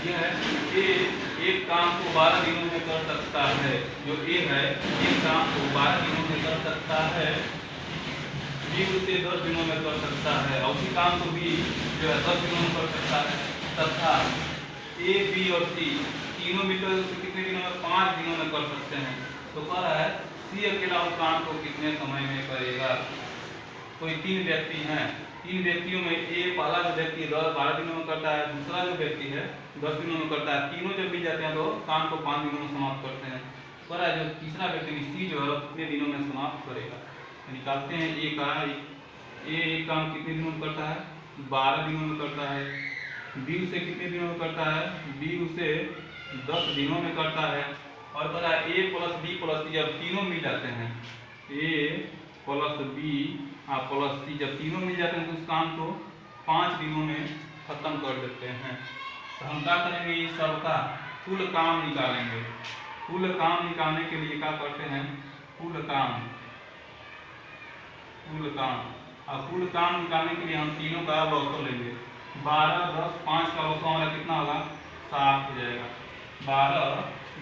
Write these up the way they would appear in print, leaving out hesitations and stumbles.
ये है ए एक काम को 12 दिनों में कर सकता है। जो ए है एक काम को 12 दिनों में कर सकता है, बी उसे 10 दिनों में कर सकता है, और उसी काम को बी जो है 10 दिनों में कर सकता है, तथा ए बी और सी तीनों मिलकर कितने दिनों में 5 दिनों में कर सकते हैं। तो कह रहा है सी अकेला उस काम को कितने समय में करेगा। कोई 3 व्यक्ति हैं, 3 व्यक्तियों में ए पहला जो व्यक्ति 12 दिनों में करता है, दूसरा जो व्यक्ति है 10 दिनों में करता है, तीनों जब मिल जाते हैं तो काम को 5 दिनों में समाप्त करते हैं। पर जो तीसरा व्यक्ति सी जो है कितने दिनों में समाप्त करेगा। निकालते हैं ए का, एक काम कितने दिनों में करता है, 12 दिनों में करता है। बी उसे कितने दिनों में करता है, बी उसे 10 दिनों में करता है। और बता ए प्लस बी प्लस सी जब तीनों मिल जाते हैं, ए प्लस बी प्लस सी जब तीनों मिल जाते हैं तो उस काम को 5 दिनों में खत्म कर देते हैं। तो हम क्या करेंगे, इस सब का कुल काम निकालेंगे। कुल काम निकालने के लिए क्या करते हैं, कुल काम और कुल काम निकालने के लिए हम तीनों का लॉसो लेंगे। 12, 10, 5 का लॉसो हमारा कितना होगा, 60 हो जाएगा। 12,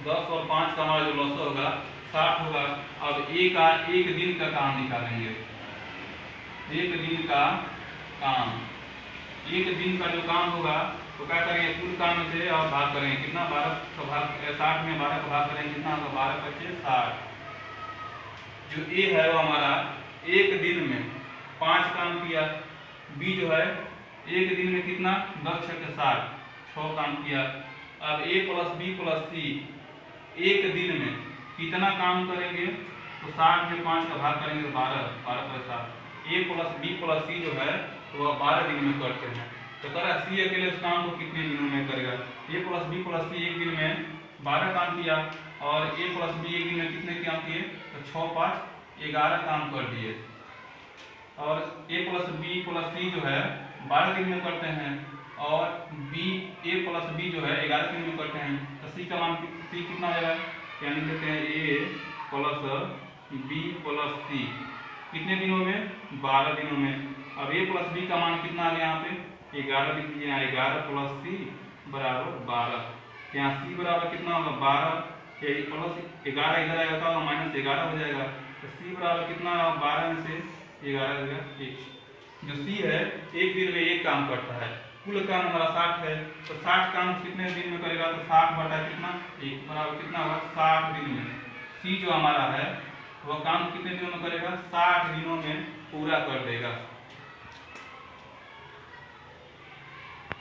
10 और 5 का हमारा जो लॉसो होगा 60 होगा। अब ए का एक दिन का काम निकालेंगे। एक दिन का काम, एक दिन का जो काम होगा तो क्या करेंगे, कुल काम में से और भाग करेंगे। कितना, 12 का भाग 60 में 12 का भाग करेंगे, कितना होगा, 12 × 5 = 60। जो ए है वो हमारा एक दिन में 5 काम किया। बी जो है एक दिन में कितना, 10 × 6 = 60, 6 काम किया। अब ए प्लस बी प्लस सी एक दिन में कितना काम करेंगे, तो 60 में 5 का भाग करेंगे तो 12, 12 × 7। ए प्लस बी प्लस सी जो है तो वह 12 दिन में करते हैं। तो कह रहा है सी अकेले उस काम को कितने दिनों में करेगा। ए प्लस बी प्लस सी एक दिन में 12 काम किया, और ए प्लस बी एक दिन में कितने काम किए, तो 6, 5, 11 काम कर दिए। और ए प्लस बी प्लस सी जो है 12 दिन में करते हैं, और ए प्लस बी जो है 11 दिन में करते हैं। तो सी का मान सी कितना हो जाएगा, यानी कहते हैं ए प्लस बी प्लस सी कितने दिनों में, 12 दिनों में। अब ए प्लस बी का मान कितना आ गया, यहाँ पे 11 लिख दीजिए। 11 प्लस सी बराबर 12। यहाँ सी बराबर कितना होगा, 12 प्लस 11 इधर आएगा तो -11 हो जाएगा। तो सी बराबर कितना, 12 में से 11 हो गया 1। जो सी है एक दिन में एक काम करता है। कुल काम हमारा 60 है, तो 60 काम कितने दिन में करेगा, तो 60 बटा कितना 1 बराबर कितना होगा, 60 दिन में। सी जो हमारा है वह काम कितने दिनों में करेगा, 60 दिनों में पूरा कर देगा।